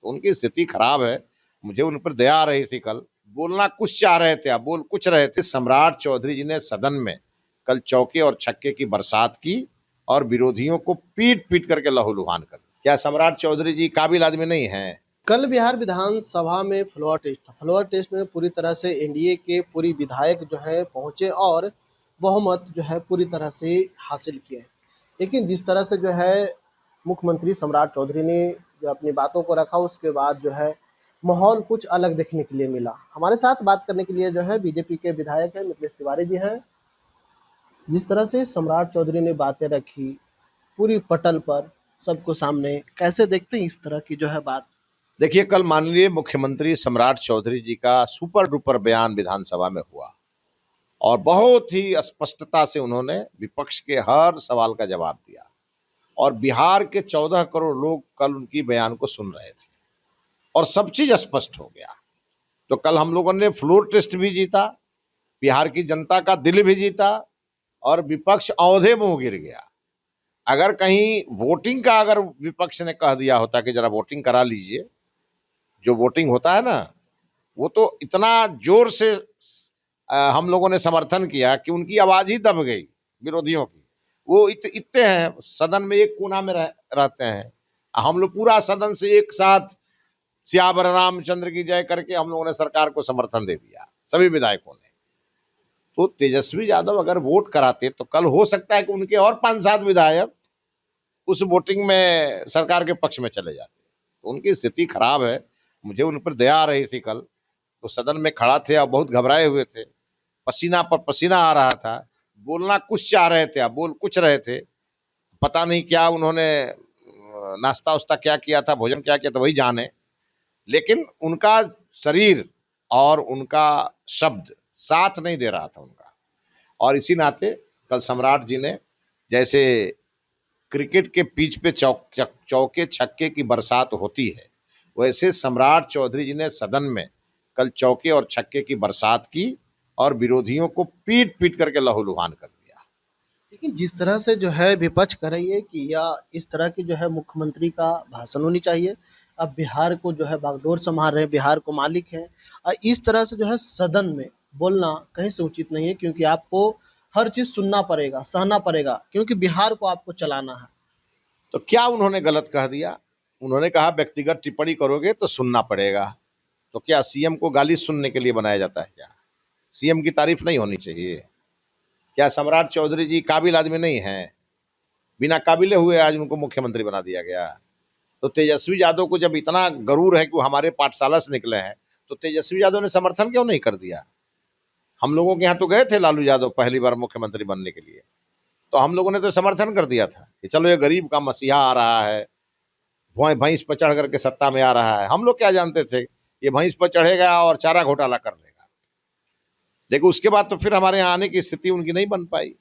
तो उनकी स्थिति खराब है। मुझे उन पर दया आ रही थी कल। बोलना कुछ चाह रहे थे, अब बोल कुछ रहे थे। सम्राट चौधरी जी ने सदन में कल चौके और छक्के की बरसात की और विरोधियों को पीट पीट करके लहूलुहान कर दिया। क्या सम्राट चौधरी जी काबिल आदमी नहीं है? कल बिहार विधानसभा में फ्लोर टेस्ट था। फ्लोर टेस्ट में पूरी तरह से एनडीए के पूरी विधायक जो है पहुंचे और बहुमत जो है पूरी तरह से हासिल किए। लेकिन जिस तरह से जो है मुख्यमंत्री सम्राट चौधरी ने जो अपनी बातों को रखा, उसके बाद जो है माहौल कुछ अलग देखने के लिए मिला। हमारे साथ बात करने के लिए जो है बीजेपी के विधायक है मिथिलेश तिवारी जी हैं। जिस तरह से सम्राट चौधरी ने बातें रखी पूरी पटल पर सबको सामने, कैसे देखते हैं इस तरह की जो है बात? देखिए, कल माननीय मुख्यमंत्री सम्राट चौधरी जी का सुपर डुपर बयान विधानसभा में हुआ और बहुत ही स्पष्टता से उन्होंने विपक्ष के हर सवाल का जवाब दिया और बिहार के 14 करोड़ लोग कल उनकी बयान को सुन रहे थे और सब चीज स्पष्ट हो गया। तो कल हम लोगों ने फ्लोर टेस्ट भी जीता, बिहार की जनता का दिल भी जीता और विपक्ष औंधे मुंह गिर गया। अगर कहीं वोटिंग का अगर विपक्ष ने कह दिया होता कि जरा वोटिंग करा लीजिए, जो वोटिंग होता है ना, वो तो इतना जोर से हम लोगों ने समर्थन किया कि उनकी आवाज ही दब गई विरोधियों की। वो इतने हैं, सदन में एक कोना में रहते हैं। हम लोग पूरा सदन से एक साथ सियावर रामचंद्र की जय करके हम लोगों ने सरकार को समर्थन दे दिया, सभी विधायकों ने। तो तेजस्वी यादव अगर वोट कराते तो कल हो सकता है कि उनके और 5-7 विधायक उस वोटिंग में सरकार के पक्ष में चले जाते। तो उनकी स्थिति खराब है। मुझे उन पर दया आ रही थी कल। तो सदन में खड़ा थे और बहुत घबराए हुए थे, पसीना पर पसीना आ रहा था। बोलना कुछ चाह रहे थे, अब बोल कुछ रहे थे। पता नहीं क्या उन्होंने नाश्ता उस्ता क्या किया था, भोजन क्या किया था, वही जाने। लेकिन उनका शरीर और उनका शब्द साथ नहीं दे रहा था उनका। और इसी नाते कल सम्राट जी ने जैसे क्रिकेट के पिच पे चौके छक्के की बरसात होती है, वैसे सम्राट चौधरी जी ने सदन में कल चौके और छक्के की बरसात की और विरोधियों को पीट पीट करके लहूलुहान कर दिया। लेकिन जिस तरह से जो है विपक्ष कर रही है कि या इस तरह की जो है मुख्यमंत्री का भाषण होनी चाहिए। अब बिहार को जो है बागडोर संभाल रहे हैं, बिहार को मालिक हैं और इस तरह से जो है सदन में बोलना कहीं से उचित नहीं है, क्योंकि आपको हर चीज सुनना पड़ेगा, सहना पड़ेगा, क्योंकि बिहार को आपको चलाना है। तो क्या उन्होंने गलत कह दिया? उन्होंने कहा व्यक्तिगत टिप्पणी करोगे तो सुनना पड़ेगा। तो क्या सीएम को गाली सुनने के लिए बनाया जाता है क्या? सीएम की तारीफ नहीं होनी चाहिए क्या? सम्राट चौधरी जी काबिल आदमी नहीं है? बिना काबिले हुए आज उनको मुख्यमंत्री बना दिया गया। तो तेजस्वी यादव को जब इतना गरूर है कि वो हमारे पाठशाला से निकले हैं, तो तेजस्वी यादव ने समर्थन क्यों नहीं कर दिया? हम लोगों के यहाँ तो गए थे लालू यादव पहली बार मुख्यमंत्री बनने के लिए, तो हम लोगों ने तो समर्थन कर दिया था कि चलो ये गरीब का मसीहा आ रहा है, भैंस पर चढ़ करके सत्ता में आ रहा है। हम लोग क्या जानते थे ये भैंस पर चढ़ेगा और चारा घोटाला कर लेगा। लेकिन उसके बाद तो फिर हमारे यहाँ आने की स्थिति उनकी नहीं बन पाई।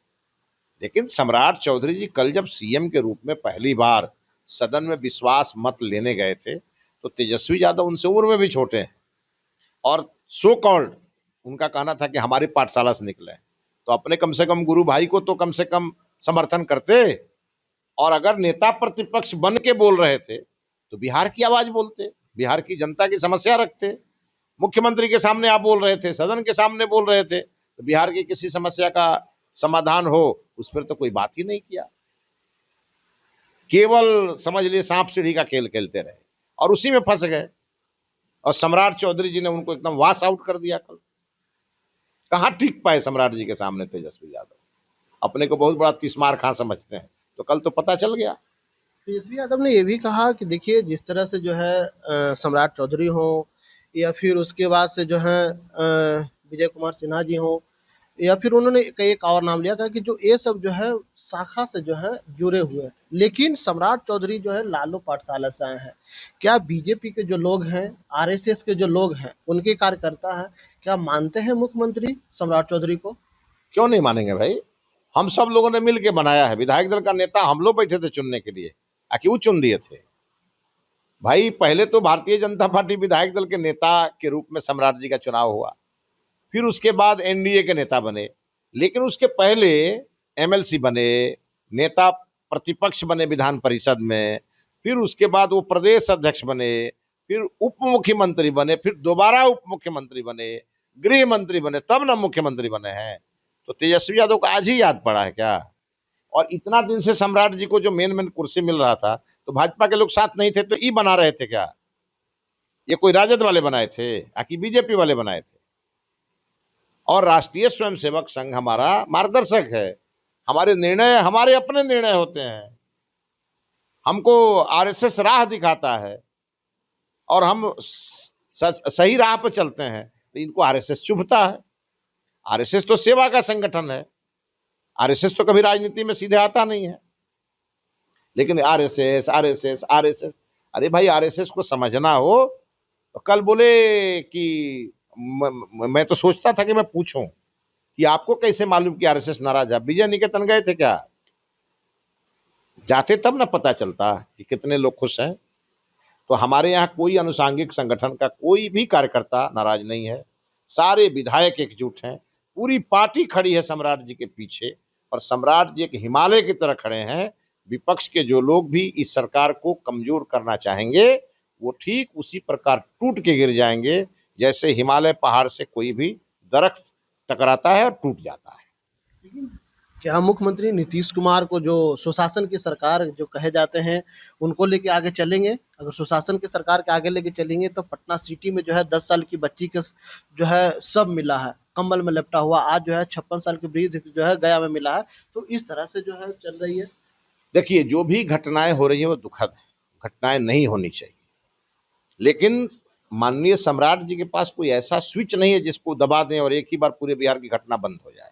लेकिन सम्राट चौधरी जी कल जब सीएम के रूप में पहली बार सदन में विश्वास मत लेने गए थे, तो तेजस्वी यादव उनसे उम्र में भी छोटे हैं और सो कॉल्ड उनका कहना था कि हमारी पाठशाला से निकले, तो अपने कम से कम गुरु भाई को तो कम से कम समर्थन करते। और अगर नेता प्रतिपक्ष बन के बोल रहे थे तो बिहार की आवाज बोलते, बिहार की जनता की समस्या रखते। मुख्यमंत्री के सामने आप बोल रहे थे, सदन के सामने बोल रहे थे, तो बिहार की किसी समस्या का समाधान हो उस पर तो कोई बात ही नहीं किया। केवल समझ लिए सांप सीढ़ी का खेल खेलते रहे और उसी में फंस गए। और सम्राट चौधरी जी ने उनको एकदम वॉश आउट कर दिया। कल कहाँ टिक पाए सम्राट जी के सामने तेजस्वी यादव? अपने को बहुत बड़ा तिस्मार खां समझते हैं, तो कल तो पता चल गया। तेजस्वी यादव ने ये भी कहा कि देखिए जिस तरह से जो है सम्राट चौधरी हो या फिर उसके बाद से जो है विजय कुमार सिन्हा जी हो या फिर उन्होंने कई एक और नाम लिया था कि जो ये सब जो है शाखा से जो है जुड़े हुए हैं। लेकिन सम्राट चौधरी जो है लालू पाठशाला से आए हैं। क्या बीजेपी के जो लोग हैं, आरएसएस के जो लोग हैं, उनके कार्यकर्ता हैं, क्या मानते हैं मुख्यमंत्री सम्राट चौधरी को? क्यों नहीं मानेंगे भाई? हम सब लोगों ने मिल के बनाया है। विधायक दल का नेता हम लोग बैठे थे चुनने के लिए, क्यों चुन दिए थे भाई? पहले तो भारतीय जनता पार्टी विधायक दल के नेता के रूप में सम्राट जी का चुनाव हुआ, फिर उसके बाद एनडीए के नेता बने, लेकिन उसके पहले एमएलसी बने, नेता प्रतिपक्ष बने विधान परिषद में, फिर उसके बाद वो प्रदेश अध्यक्ष बने, फिर उप मुख्यमंत्री बने, फिर दोबारा उप मुख्यमंत्री बने, गृह मंत्री बने, तब ना मुख्यमंत्री बने हैं। तो तेजस्वी यादव को आज ही याद पड़ा है क्या? और इतना दिन से सम्राट जी को जो मेन मेन कुर्सी मिल रहा था, तो भाजपा के लोग साथ नहीं थे तो ई बना रहे थे क्या? ये कोई राजद वाले बनाए थे आकि बीजेपी वाले बनाए थे? और राष्ट्रीय स्वयंसेवक संघ हमारा मार्गदर्शक है, हमारे निर्णय हमारे अपने निर्णय होते हैं, हमको आरएसएस राह दिखाता है और हम सही राह पर चलते हैं, तो इनको आरएसएस चुभता है। आरएसएस तो सेवा का संगठन है, आरएसएस तो कभी राजनीति में सीधे आता नहीं है। लेकिन आरएसएस आरएसएस आरएसएस, अरे भाई आरएसएस को समझना हो तो कल बोले कि मैं तो सोचता था कि मैं पूछूं कि आपको कैसे मालूम कि आरएसएस नाराज है? विजय निकेतन गए थे क्या? जाते तब ना पता चलता कि कितने लोग खुश हैं। तो हमारे यहाँ कोई अनुसांगिक संगठन का कोई भी कार्यकर्ता नाराज नहीं है, सारे विधायक एकजुट हैं, पूरी पार्टी खड़ी है सम्राट जी के पीछे, और सम्राट जी एक हिमालय की तरह खड़े हैं। विपक्ष के जो लोग भी इस सरकार को कमजोर करना चाहेंगे, वो ठीक उसी प्रकार टूट के गिर जाएंगे जैसे हिमालय पहाड़ से कोई भी दरख्त टकराता है और टूट जाता है। क्या मुख्यमंत्री नीतीश कुमार को, जो सुशासन की सरकार जो कहे जाते हैं, उनको लेके आगे चलेंगे? अगर सुशासन की सरकार के आगे लेके चलेंगे तो पटना सिटी में जो है 10 साल की बच्ची के जो है सब मिला है, कंबल में लपटा हुआ। आज जो है 56 साल की वृद्ध जो है गया में मिला है। तो इस तरह से जो है चल रही है। देखिए, जो भी घटनाएं हो रही है वो दुखद है, घटनाएं नहीं होनी चाहिए, लेकिन माननीय सम्राट जी के पास कोई ऐसा स्विच नहीं है जिसको दबा दें और एक ही बार पूरे बिहार की घटना बंद हो जाए।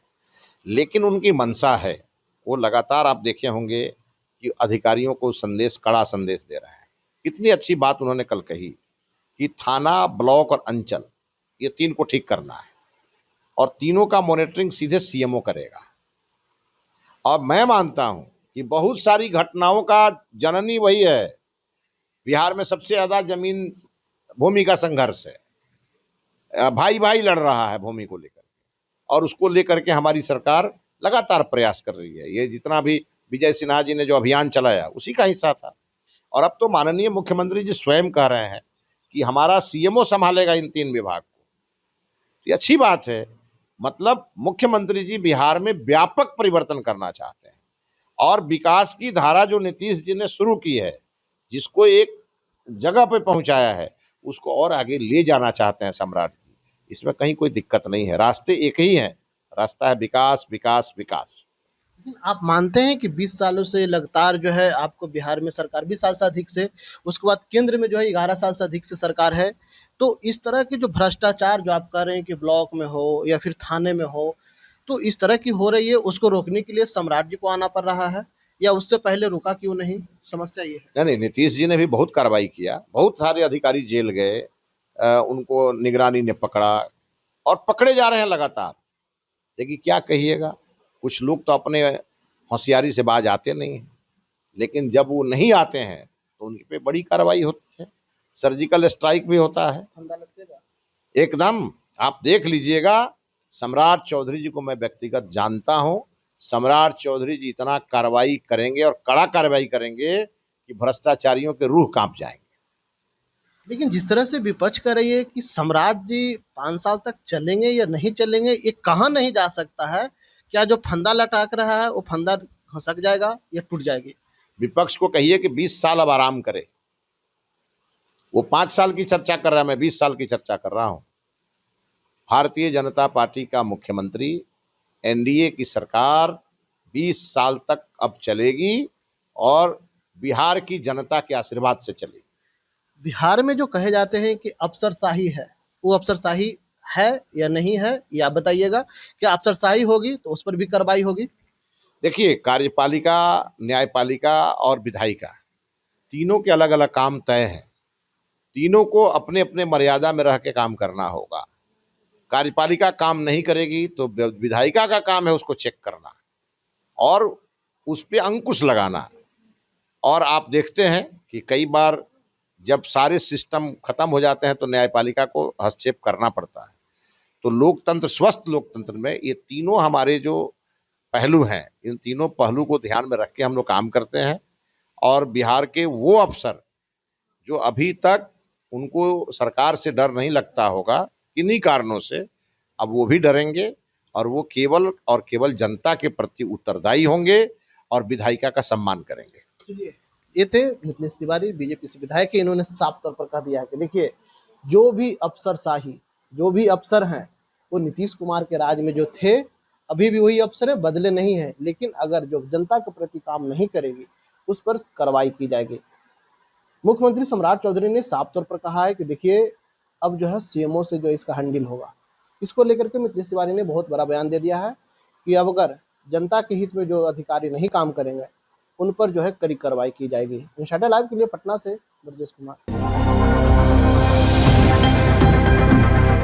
लेकिन उनकी मंशा है, वो लगातार आप देखे होंगे कि अधिकारियों को संदेश, कड़ा संदेश दे रहे हैं। कितनी अच्छी बात उन्होंने कल कही कि थाना, ब्लॉक और अंचल, ये 3 को ठीक करना है और तीनों का मॉनिटरिंग सीधे सीएमओ करेगा। और मैं मानता हूं कि बहुत सारी घटनाओं का जननी वही है। बिहार में सबसे ज्यादा जमीन भूमि का संघर्ष है, भाई भाई लड़ रहा है भूमि को लेकर, और उसको लेकर के हमारी सरकार लगातार प्रयास कर रही है। ये जितना भी विजय सिन्हा जी ने जो अभियान चलाया उसी का हिस्सा था। और अब तो माननीय मुख्यमंत्री जी स्वयं कह रहे हैं कि हमारा सीएमओ संभालेगा इन 3 विभाग को। ये अच्छी बात है। मतलब मुख्यमंत्री जी बिहार में व्यापक परिवर्तन करना चाहते हैं और विकास की धारा जो नीतीश जी ने शुरू की है, जिसको एक जगह पे पहुंचाया है, उसको और आगे ले जाना चाहते हैं सम्राट जी। इसमें कहीं कोई दिक्कत नहीं है, रास्ते एक ही हैं, रास्ता है विकास विकास विकास। लेकिन आप मानते हैं कि 20 सालों से लगातार जो है आपको बिहार में सरकार, 20 साल से अधिक से, उसके बाद केंद्र में जो है 11 साल से अधिक से सरकार है, तो इस तरह की जो भ्रष्टाचार जो आप कह रहे हैं कि ब्लॉक में हो या फिर थाने में हो, तो इस तरह की हो रही है, उसको रोकने के लिए सम्राट जी को आना पड़ रहा है, या उससे पहले रुका क्यों नहीं? समस्या ये है। नहीं नहीं, नीतीश जी ने भी बहुत कार्रवाई किया, बहुत सारे अधिकारी जेल गए, उनको निगरानी ने पकड़ा और पकड़े जा रहे हैं लगातार। लेकिन क्या कहिएगा, कुछ लोग तो अपने होशियारी से बाज आते नहीं हैं, लेकिन जब वो नहीं आते हैं तो उनके पे बड़ी कार्रवाई होती है, सर्जिकल स्ट्राइक भी होता है। फंदा लगेगा। एकदम, आप देख लीजिएगा। सम्राट चौधरी जी को मैं व्यक्तिगत जानता हूं, सम्राट चौधरी जी इतना कार्रवाई करेंगे और कड़ा कार्रवाई करेंगे कि भ्रष्टाचारियों के रूह कांप जाएंगे। लेकिन जिस तरह से विपक्ष कर रही है कि सम्राट जी 5 साल तक चलेंगे या नहीं चलेंगे, ये कहा नहीं जा सकता है। क्या जो फंदा लटक रहा है वो फंदा खसक जाएगा या टूट जाएगी? विपक्ष को कहिए कि 20 साल अब आराम करे। वो 5 साल की चर्चा कर रहा है, मैं 20 साल की चर्चा कर रहा हूं। भारतीय जनता पार्टी का मुख्यमंत्री, एनडीए की सरकार 20 साल तक अब चलेगी और बिहार की जनता के आशीर्वाद से चलेगी। बिहार में जो कहे जाते हैं कि अफसरशाही है, वो अफसरशाही है या नहीं है, ये आप बताइएगा। क्या अफसरशाही होगी तो उस पर भी कार्रवाई होगी? देखिए, कार्यपालिका, न्यायपालिका और विधायिका, तीनों के अलग अलग काम तय हैं। तीनों को अपने अपने मर्यादा में रह के काम करना होगा। कार्यपालिका काम नहीं करेगी तो विधायिका का काम है उसको चेक करना और उस पर अंकुश लगाना। और आप देखते हैं कि कई बार जब सारे सिस्टम खत्म हो जाते हैं तो न्यायपालिका को हस्तक्षेप करना पड़ता है। तो लोकतंत्र, स्वस्थ लोकतंत्र में ये तीनों हमारे जो पहलू हैं, इन तीनों पहलू को ध्यान में रख के हम लोग काम करते हैं। और बिहार के वो अफसर जो अभी तक उनको सरकार से डर नहीं लगता होगा, इन्हीं कारणों से अब वो भी डरेंगे और वो केवल और केवल जनता के प्रति उत्तरदायी होंगे और विधायिका का सम्मान करेंगे। चलिए, ये थे मिथिलेश तिवारी, बीजेपी से विधायक है। इन्होंने साफ तौर पर कह दिया है कि देखिए, जो भी अफसरशाही, जो भी अफसर हैं, वो नीतीश कुमार के राज में जो थे, अभी भी वही अफसर है, बदले नहीं है। लेकिन अगर जो जनता के प्रति काम नहीं करेगी, उस पर कार्रवाई की जाएगी। मुख्यमंत्री सम्राट चौधरी ने साफ तौर पर कहा है कि देखिए, अब जो है सीएमओ से जो इसका हैंडल होगा। इसको लेकर के मिथिलेश तिवारी ने बहुत बड़ा बयान दे दिया है कि अब अगर जनता के हित में जो अधिकारी नहीं काम करेंगे, उन पर जो है कड़ी कार्रवाई की जाएगी। इंशाल्लाह लाइव के लिए पटना से ब्रजेश कुमार।